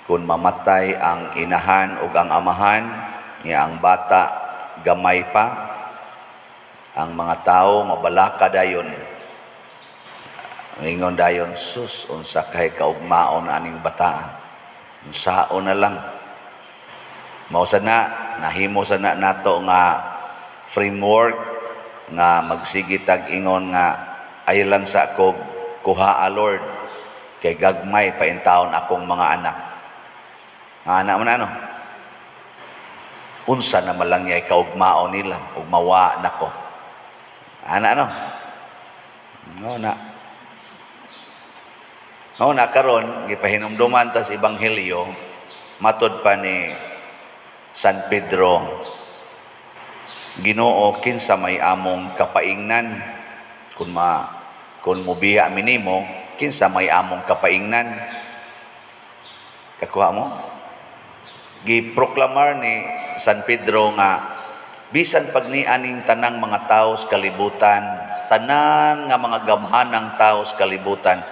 Kung mamatay ang inahan o ang amahan, niya ang bata gamay pa, ang mga tao mabalaka dayon. Ingon dayon, sus, unsa kay kaugmaon aning bata. Unsaon na lang. Mao sana, nahimo sana nato nga framework nga magsigitag ingon nga ay lang sa ako kuha Lord kay gagmay pa intawon akong mga anak. Anak mo na ano? Unsa naman lang niya kaugmaon nila ug mawa nako. Anak ano? No na. No na karon gipahinumduman tas ebanghelyo matud pa ni San Pedro. Ginoo kinsa may among kapaingnan kun mubiya minimo kinsa may among kapaingnan. Kakuha mo? Giproklamar ni San Pedro nga bisan pagni aning tanang mga tao sa kalibutan, tanan nga mga gamhanang tao sa kalibutan,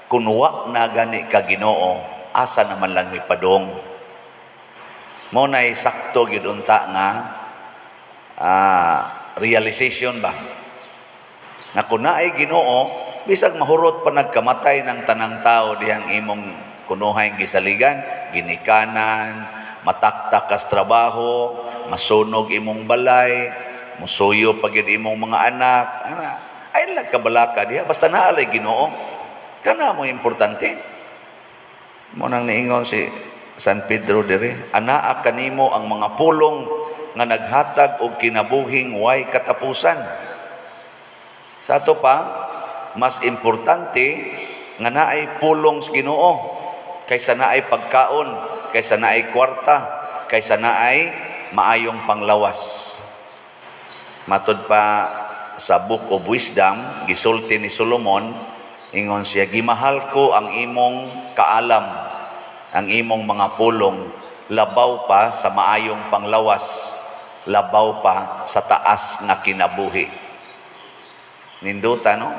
kun wa na gani ka Ginoo, asa naman lang mipadong. Mao nay sakto gyud unta nga realization ba nga kun naay Ginoo, bisag mahurot pa nagkamatay ng tanang tao dihang imong kunuhay gisaligan, ginikanan, mataktak kas trabaho, masunog imong balay, musuyo pagid imong mga anak, ay lang kabalaka diha basta naalay Ginoo. Kana mo importante. Mo nang niingon si San Pedro dire, anaa kanimo ang mga pulong nga naghatag og kinabuhing way katapusan. Sa ato pa, mas importante nga naay pulong sa Ginoo kaysa naay pagkaon, kaysa naay kwarta, kaysa naay maayong panglawas. Matud pa sa Book of Wisdom, gisulti ni Solomon, ingon siya, gimahal ko ang imong kaalam, ang imong mga pulong, labaw pa sa maayong panglawas, labaw pa sa taas nga kinabuhi. Ninduta, no?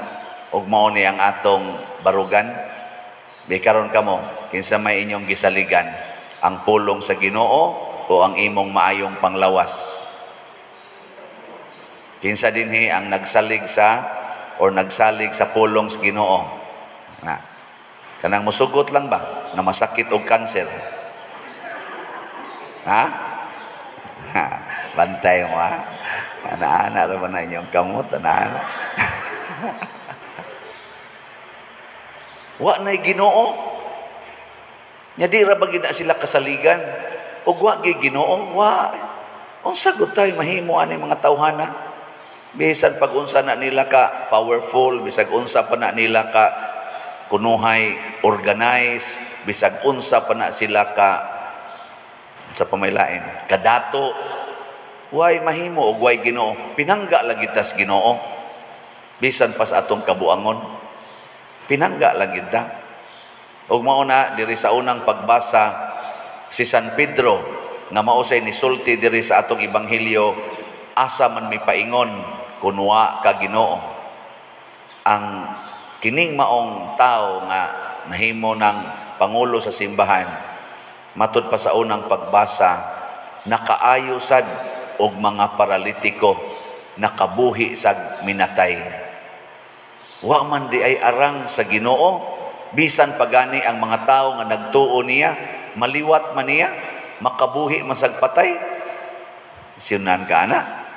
Ug mao ni ang atong barugan. Bikaron kamo, kinsa may inyong gisaligan, ang pulong sa Ginoo o ang imong maayong panglawas? Kinsa dinhi ang nagsalig sa pulong sa Ginoo? Na kanang musugot lang ba na masakit og kanser? Ha? Bantay mo ha. Ana-ana ra man na inyong kamot, ana. Wa na'y Ginoo. Nya di ra ba gid sila kasaligan? Ug wa gyud Ginoo, wa. Unsa gud tay mahimo ani mga tawhana? Bisan pag unsa na nila ka powerful, bisag unsa pa na nila ka kunuhay organized, bisag unsa pa na sila ka sa pamailain, kadato, way mahimo ug way Ginoo. Pinangga lagi tas Ginoo. Bisan pa sa atong kabuangon. Pinangga lang gid ta. Ug mao na diri sa unang pagbasa si San Pedro nga mao say nisulti diri sa atong ebanghelyo, asa man mipaingon kun wa ka Ginoo. Ang kining maong tao nga nahimo ng pangulo sa simbahan, matud pa sa unang pagbasa, nakaayo sad og mga paralitiko, nakabuhi sad minatay. Wa man di ay arang sa Ginoo, bisan pagani ang mga tao nga nagtuo niya, maliwat man niya, makabuhi man sa patay. Siunan ka ana.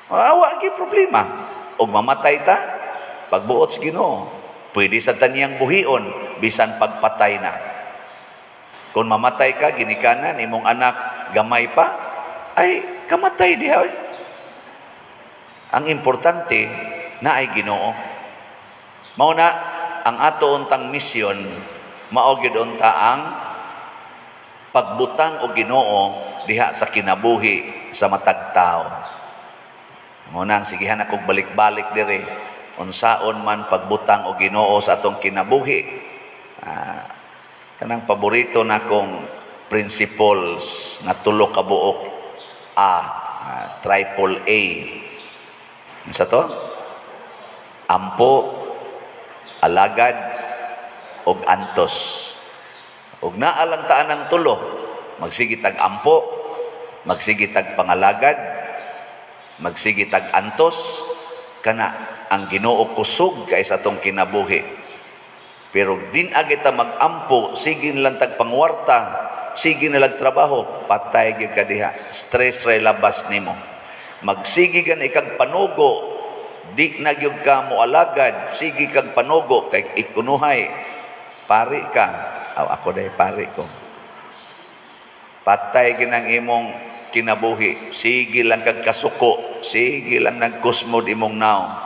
Wa gi problema. Og mamatay ta, pagbuot sa Ginoo, pwede sa taniyang buhion bisan pagpatay na. Kung mamatay ka, ginikanan imong anak gamay pa, ay kamatay diha. Ang importante na ay Ginoo. Mao na ang ato untang misyon, mao gyud unta ang pagbutang og Ginoo diha sa kinabuhi sa matag tawo. Mao nang sigihan akong balik-balik dire unsaon man pagbutang og Ginoo sa atong kinabuhi. Kanang paborito nakong principles na tulo ka buok triple A. Unsa to? Ampo, alagad, og antos. ug naa lang taan ang tulo, magsigi tag ampo, magsigi tag pangalagad, magsigi tag antos, kana ang Ginoo kusog kay sa atong kinabuhi. Pero din agita mag-ampo, sige lang tag pangwarta, sige na lang trabaho, patay gyud ka diha, stress ray labas nimo. Magsigi ka na ikag panugo, di na gyud ka mo alagad, sige kag panugo kay ikunuhay, pari ka. Ako day pari ko. Patay ginang imong kinabuhi, sige lang kag kasuko, sige lang nagkusmod imong naong.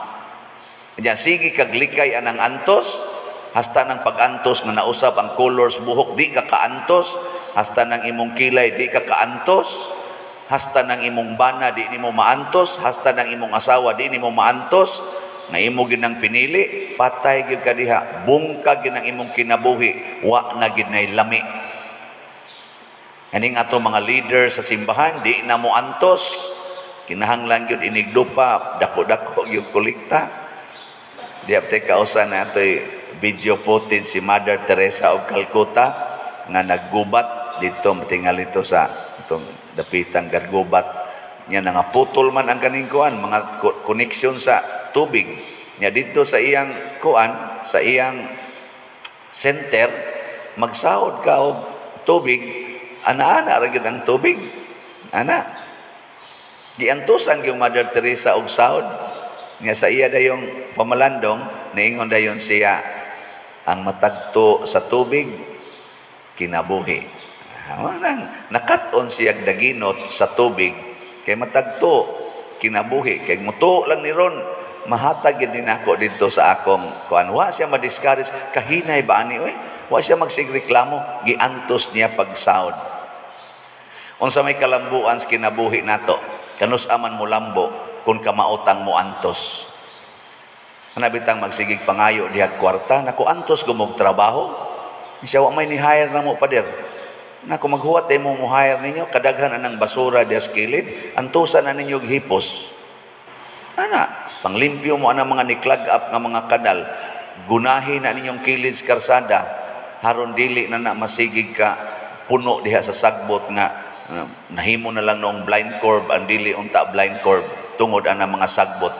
Kanya sige kag likay anang antos, hasta ng pag-antos nga nausap ang colors buhok, di ka kaantos, hasta ng imong kilay, di ka kaantos, hasta ng imong bana, di nimo maantos, hasta ng imong asawa, di nimo maantos, nga imo ginang pinili, patay gyud ka diha, bungkag ginang imong kinabuhi, wa na gid nay lami. Aning ato mga leader sa simbahan, di na mo antos, kinahanglan gyud inigdupa, dako-dako gyud kolekta. Di apte kausan na ato'y video footage si Mother Teresa of Calcutta nga naggubat dito, matingal ito sa itong dapitang gargubat niya, nga putol man ang kaning kuan, mga koneksyon sa tubig niya dito sa iyang kuan, sa iyang center, magsahod ka og tubig, ana-ana ra gyud ang tubig, ana giantusan yung Mother Teresa og sahod nga sa iya dayong pamalandong, niingon dayon siya, ang matagto sa tubig kinabuhi. Nakat-on siya daginot sa tubig kay matagto kinabuhi, kay muto lang ni ron mahatag din ako dito sa akong kuan. Wa siya madiscourage, kahinay ba ani oy, wa siya magsigreklamo, giantos niya pagsahod. Unsa may kalambuan sa kinabuhi nato, kanus aman mo lambo kung kamautang mo antos. Anabitang magsigig pangayo diha kwarta, naku antos gumog trabaho, siya wa may ni-hire na mo pader. Naku maghuwat ay mo hire ninyo, kadaghan anang basura diha sa kilid, antusan na ninyo hipos. Ana, panglimpyo mo anang mga ni-clog up nga mga kanal, gunahin na ninyong kilid sa karsada, haron dili na masigig ka puno diha sa sagbot nga nahimo na lang noong blind curve, ang dili unta blind curve tungod ana mga sagbot.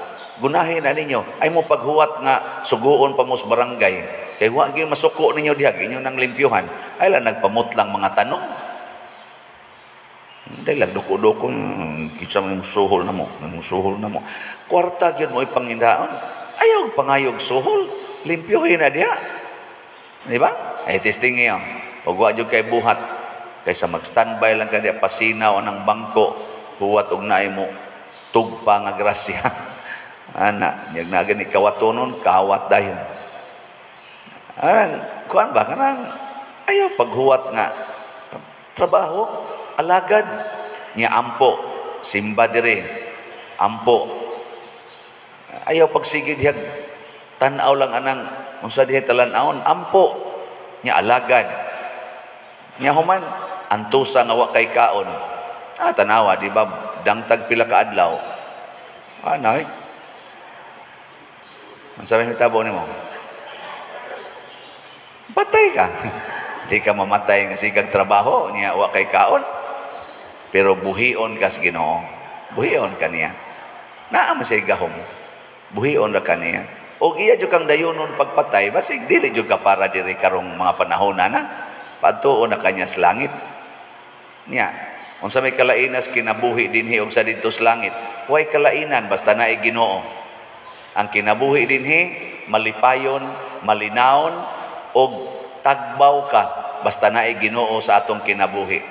Gunahin na ninyo, ay mo paghuwat nga suguon pa mo sa barangay, kay wa gyud masuko ninyo diha, inyo nang limpyuhan, ay lang nagpamutlang mga tanong. Dahil lang duko-duko, kisa mo suhol na mo, kwarta gyud mo ipangindaon, ayaw pangayog suhol, limpyuhin na diha, di ba? Ay testing niyo, pag wa gyud kay buhat, kaysa mag-standby lang ka diha, pasinaw ng bangko, huwat og naay mo tugpa nga grasya. Ana, nyag na gani kawatonon, kawat dayon. Kuan ba kanang ayaw paghuwat nga trabaho, alagad niya ampo, simba dire, ampo. Ayaw pagsigid diha tan-aw lang anang unsa diha talan-awon, ampo niya alagad. Niya human antusa nga wa kay kaon. Tanawa di ba dangtag pila ka adlaw. Anay. Unsa may hitabo nimo? Patay ka. Di ka mamatay nga sikag trabaho niya wa kay kaon. Pero buhion ka sa Ginoo. Buhion ka niya. Naa man siya gahom. Buhion ra ka niya. Og iya jud kang dayonon pagpatay, basig dili jud ka para diri karong mga panahon na. Padtuon na kanya sa langit. Niya, unsa may kalainas kinabuhi dinhi og sa didto sa langit. Way kalainan basta naay Ginoo. Ang kinabuhi dinhi malipayon, malinawon og tagbaw ka basta naay Ginoo sa atong kinabuhi.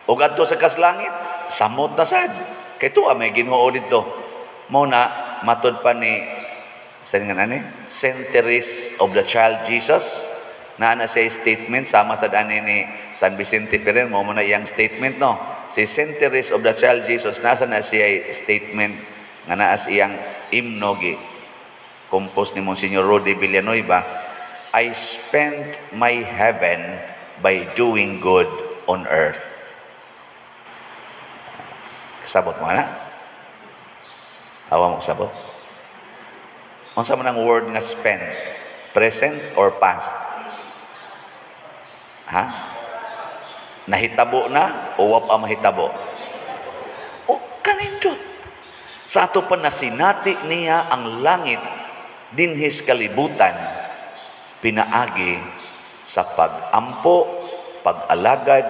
Ug adto sa kaslangit, samot na sad. Kay tuwa may Ginoo didto. Mao na matud pa ni Saint Teresa of the Child Jesus, na siya statement sama sa ani ni San Vicente Ferrer, mo na iyang statement no. Si Saint Teresa of the Child Jesus, nasa na siya statement nga naa iyang himno compose ni Monsignor Rudy Villanueva, I spent my heaven by doing good on earth. Sabot mo na? Awa mo sabot? Unsa man ang word nga spend? Present or past? Ha? Nahitabo na o wa pa mahitabo? O kanindot. Sa ato pa nasinati niya ang langit dinhis kalibutan, pinaagi sa pag-ampo, pag-alagad,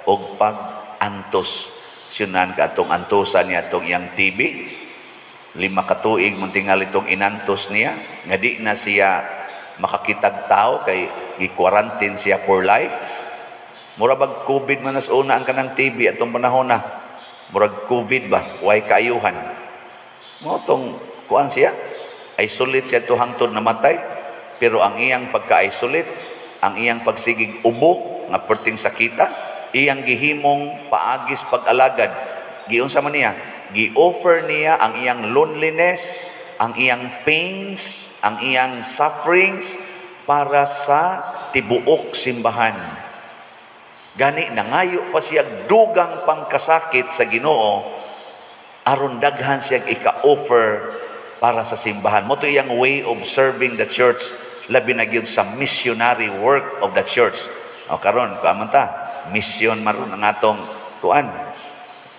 o pag-antos. Sinunan ka atong antosan niya itong iyang TV. 5 katuig mong tingal itong inantos niya. Nga di na siya makakitag tao kay gi-quarantine siya for life. Murag COVID man nas una ang kanang TV atong panahon na. Murag COVID ba? Way kaayuhan. Mo tong kuan siya. Isolate siya to hangtod namatay. Pero ang iyang pagka-isolate, ang iyang pagsigig ubo nga perting sakita, iyang gihimong paagis pag-alagad. Giunsa man niya? Gi-offer niya ang iyang loneliness, ang iyang pains, ang iyang sufferings para sa tibuok simbahan. Gani nangayo pa siya dugang pangkasakit sa Ginoo aron daghan siya ika-offer para sa simbahan. Mo to iyang way of serving the church, labi na gyud sa missionary work of the church. O karon kaman ta, mission maron ang atong kuan.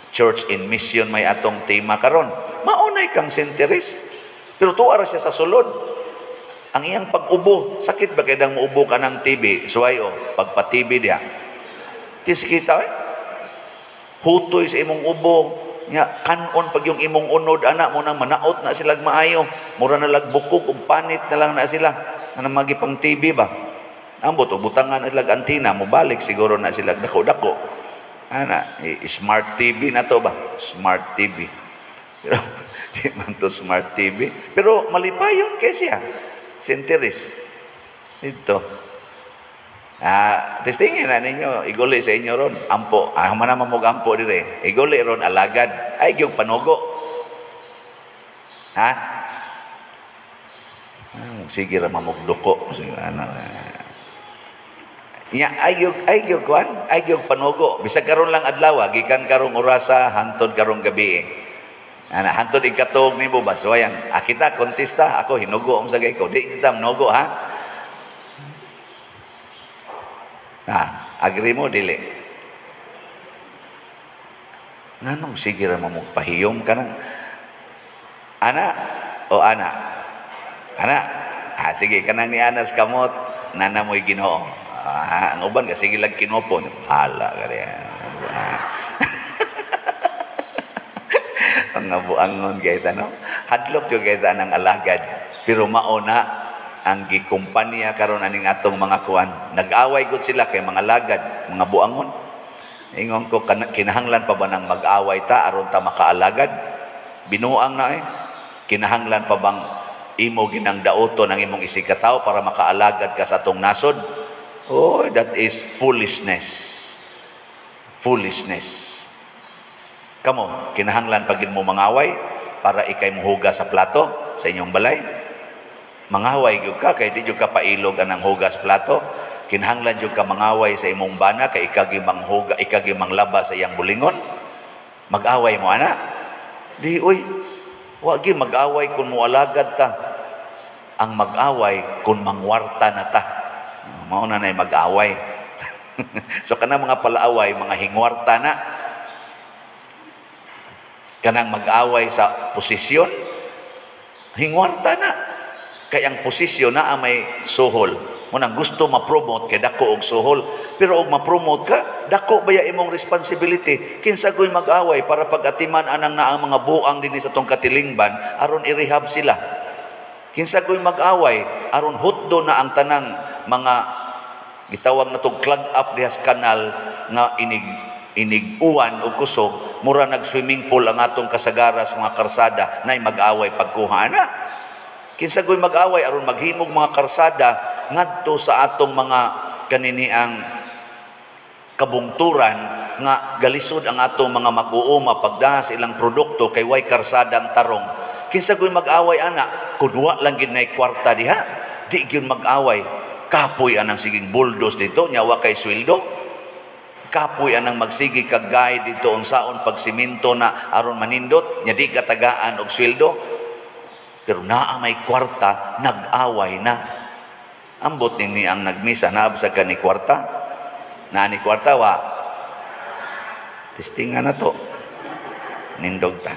Church in mission may atong tema karon. Maunay kang sinteres. Pero tuwa siya sa sulod. Ang iyang pag-ubo, sakit ba kay dang muubo ka ng TB? Suway o, pagpa-TB diya. Tis kita hutoy sa imong ubo. Nga, kanon pag yung imong unod, anak mo nang manaot na silang maayo. Mura na lagbukog, ug panit na lang na sila. Nga magipang TB ba? Ambot, butangan na silang antina, mubalik siguro na silang dako-dako. Ana, smart TV na to ba? Smart TV. Pero, di man to smart TV. Pero malipayon kay siya. Sinteres. Ito. Testingin na ninyo. Iguli sa inyo ron. Ampo. Manamang mong ampo dire. Iguli ron alagad. Ay, yung panugo. Ha? Sige ra mamugduko. Sige, ano. Ayog kuan, ayog panugo. Bisag karon lang adlaw, gikan karong orasa hangtod karong gabi. Ana hangtod ikatog nimo ba? So ayan, kita kontesta, ako hinugo om sa gay ko. Di kita mnogo ha. Agree mo dili. Nganong sige ra mamugpahiyom kanang ana o ana. Ana. Sige kanang ni Anas kamot nana mo'y Ginoo. Ang uban ka, sige lang kinopon. Hala ka rin. Ang nabuangon kahit ano. Hadlok yung kahit ng alagad. Pero mauna ang gikumpanya karon aning atong mga kuan. Nag-away gud sila kay mga alagad, mga buangon. Ingon ko, kinahanglan pa ba nang mag-away ta aron ta makaalagad? Binuang na Kinahanglan pa bang imo ginang daoton ang imong isigataw para makaalagad ka sa atong nasod? Oh, that is foolishness. Foolishness. Kamo, kinahanglan pagin mo mangaway para ikay muhugas sa plato sa inyong balay. Mangaway gyud ka kay di gyud ka pailog anang hugas plato. Kinahanglan gyud ka mangaway sa imong bana kay ikagi manghuga, ikagi manglaba sa iyang bulingon. Mag-away mo ana. Di uy, wa gyud mag-away kun mualagad ta. Ang mag-away kun mangwarta na ta. Mauna na mag-away. So kanang mga palaaway, mga hingwarta na. Kanang mag-away sa posisyon, hingwarta na. Kaya ang posisyon na may suhol. Munang gusto ma-promote kay dako og suhol. Pero og ma-promote ka, dako baya imong responsibility. Kinsa ko'y mag-away para pag-atiman anang na ang mga buang din sa tong katilingban aron i-rehab sila. Kinsa ko'y mag-away aron hutdo na ang tanang mga gitawag na itong clog up dihas kanal nga iniguan o kusog, mura nag-swimming pool ang atong kasagaras mga karsada na mag-away pagkuha na. Kinsa ko'y mag-away aron maghimog mga karsada ngadto sa atong mga kaniniang kabungturan nga galisod ang atong mga mag-uuma pagdahas ilang produkto kay way karsada ang tarong. Kinsa ko'y mag-away ana kudwa lang gid nay kwarta diha, di gyud mag-away. Kapoy anang siging buldos dito, nyawa kay sweldo. Kapoy anang magsigi kagay dito unsaon pagsiminto na aron manindot, nya di katagaan og sweldo. Pero naa may kwarta, nag-away na. Ambot ni ang nagmisa, naabsa ka ni kwarta. Na ni kwarta, Testingan na to. Nindog ta.